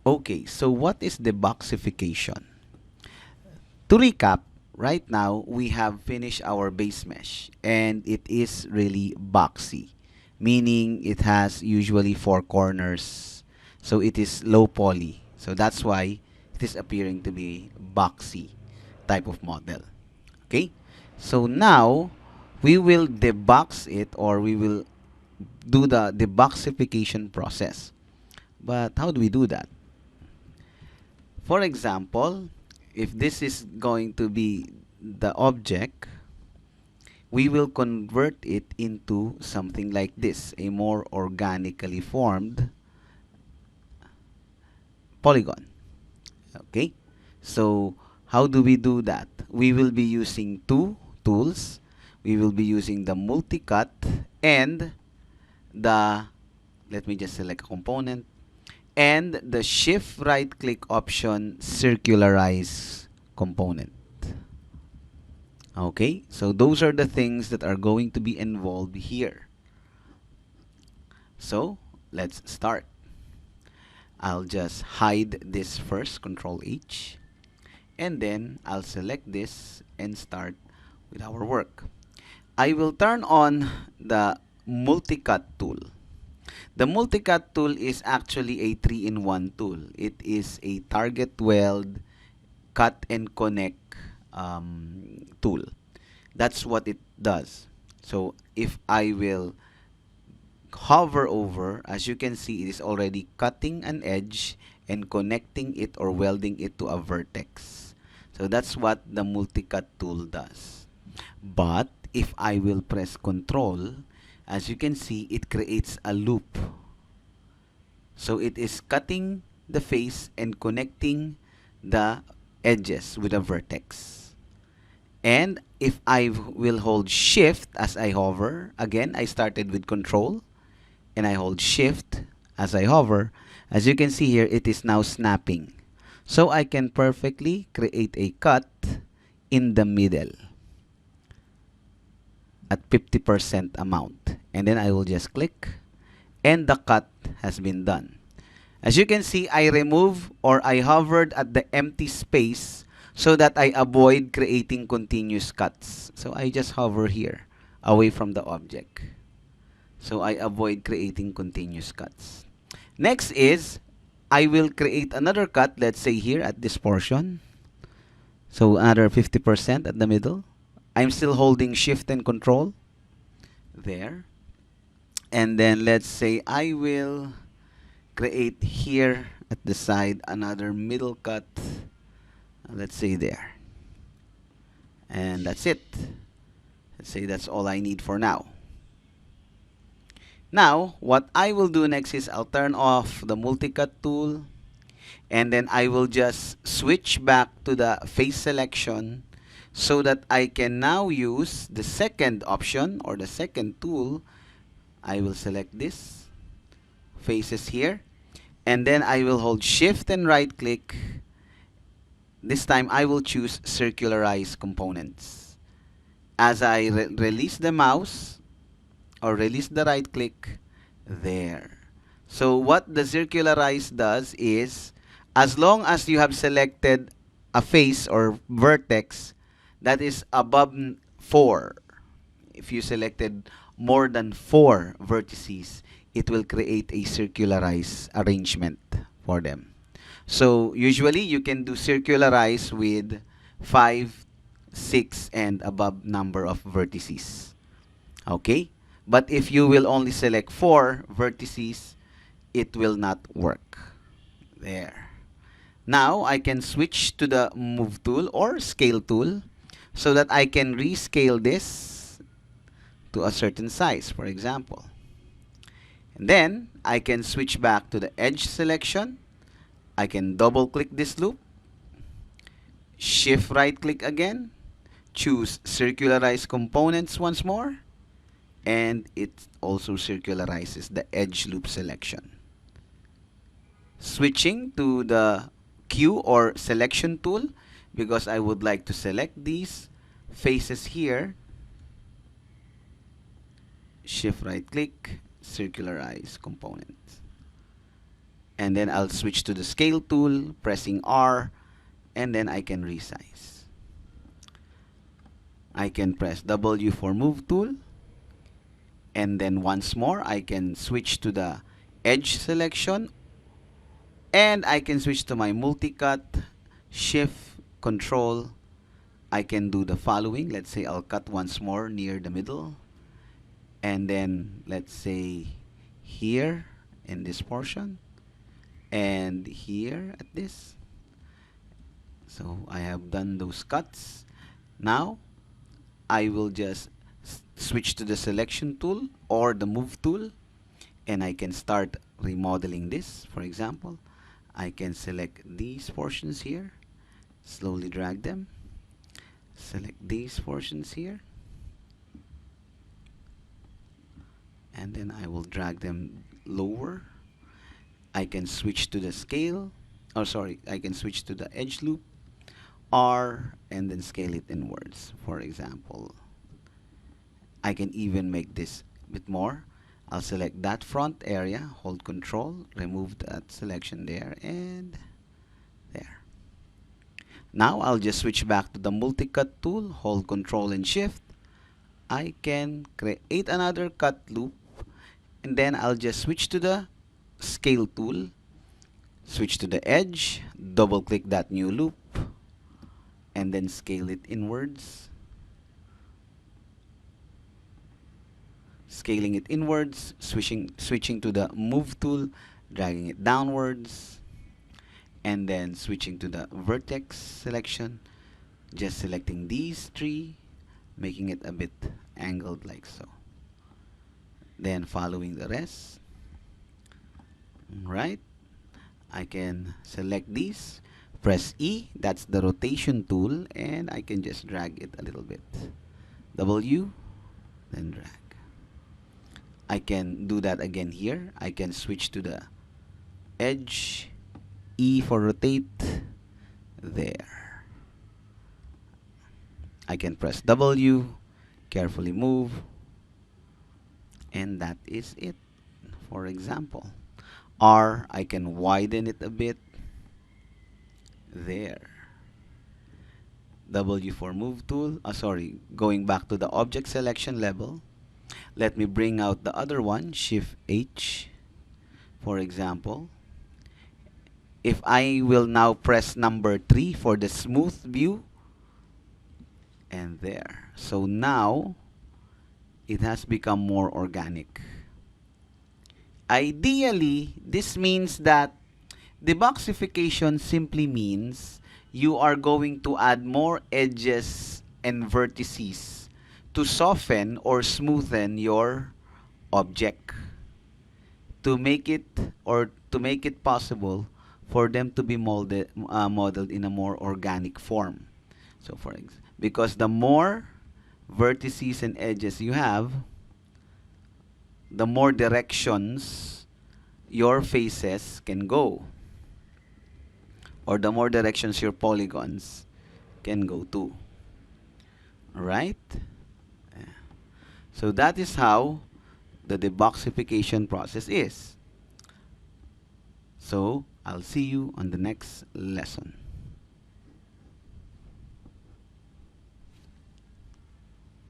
Okay, so what is deboxification? To recap, right now we have finished our base mesh and it is really boxy, meaning it has usually four corners. So it is low poly. So that's why it is appearing to be boxy type of model. Okay? So now we will debox it, or we will do the deboxification process. But how do we do that? For example, if this is going to be the object, we will convert it into something like this, a more organically formed polygon. Okay? So, how do we do that? We will be using two tools. We will be using the multi-cut and the, let me just select a component, and the shift right click option circularize component. Okay, so those are the things that are going to be involved here. So let's start. I'll just hide this first, Control H, and then I'll select this and start with our work. I will turn on the multi-cut tool. The multi-cut tool is actually a 3-in-1 tool. It is a target weld, cut and connect tool. That's what it does. So if I will hover over, as you can see, it is already cutting an edge and connecting it or welding it to a vertex. So that's what the multi-cut tool does. But if I will press Control, as you can see, it creates a loop. So it is cutting the face and connecting the edges with a vertex. And if I will hold Shift as I hover, again, I started with Control, and I hold Shift as I hover. As you can see here, it is now snapping. So I can perfectly create a cut in the middle at 50% amount. And then I will just click, and the cut has been done. As you can see, I remove, or I hovered at the empty space so that I avoid creating continuous cuts. So I just hover here away from the object. So I avoid creating continuous cuts. Next is, I will create another cut, let's say here at this portion. So another 50% at the middle. I'm still holding Shift and Control there. And then let's say I will create here at the side another middle cut. Let's say there. And that's it. Let's say that's all I need for now. Now, what I will do next is I'll turn off the multi-cut tool, and then I will just switch back to the face selection so that I can now use the second option, or the second tool. I will select this, faces here, and then I will hold Shift and right click. This time I will choose circularize components. As I release the mouse, or release the right click, there. So what the circularize does is, as long as you have selected a face or vertex that is above 4, if you selected more than 4 vertices, it will create a circularize arrangement for them. So usually you can do circularize with 5, 6, and above number of vertices. Okay? But if you will only select 4 vertices, it will not work. There. Now, I can switch to the Move tool or Scale tool so that I can rescale this to a certain size, for example. And then, I can switch back to the Edge selection. I can double-click this loop, Shift right-click again, choose Circularize Components once more, and it also circularizes the edge loop selection. Switching to the Q or selection tool, because I would like to select these faces here. Shift right click, circularize component. And then I'll switch to the scale tool, pressing R, and then I can resize. I can press W for move tool, and then once more I can switch to the edge selection, and I can switch to my multi-cut, shift, control. I can do the following. Let's say I'll cut once more near the middle, and then let's say here in this portion, and here at this. So I have done those cuts. Now I will just switch to the selection tool or the move tool, and I can start remodeling this. For example, I can select these portions here, slowly drag them, select these portions here, and then I will drag them lower. I can switch to the scale, I can switch to the edge loop, R, and then scale it inwards. For example, I can even make this a bit more. I'll select that front area, hold control, remove that selection there, and there. Now I'll just switch back to the multi-cut tool, hold control and shift. I can create another cut loop, and then I'll just switch to the scale tool, switch to the edge, double click that new loop, and then scale it inwards. Scaling it inwards, switching to the move tool, dragging it downwards, and then switching to the vertex selection, just selecting these three, making it a bit angled like so. Then following the rest. Right, I can select these, press E, that's the rotation tool, and I can just drag it a little bit. W, then drag. I can do that again here. I can switch to the edge, E for rotate, there. I can press W, carefully move, and that is it. For example, R, I can widen it a bit, there. W for move tool, going back to the object selection level. Let me bring out the other one, Shift H, for example. If I will now press number 3 for the smooth view, and there. So now, it has become more organic. Ideally, this means that deboxification simply means you are going to add more edges and vertices to soften or smoothen your object, to make it possible for them to be modeled in a more organic form. So because the more vertices and edges you have, the more directions your faces can go, or the more directions your polygons can go to. Alright? So that is how the deboxification process is. So I'll see you on the next lesson.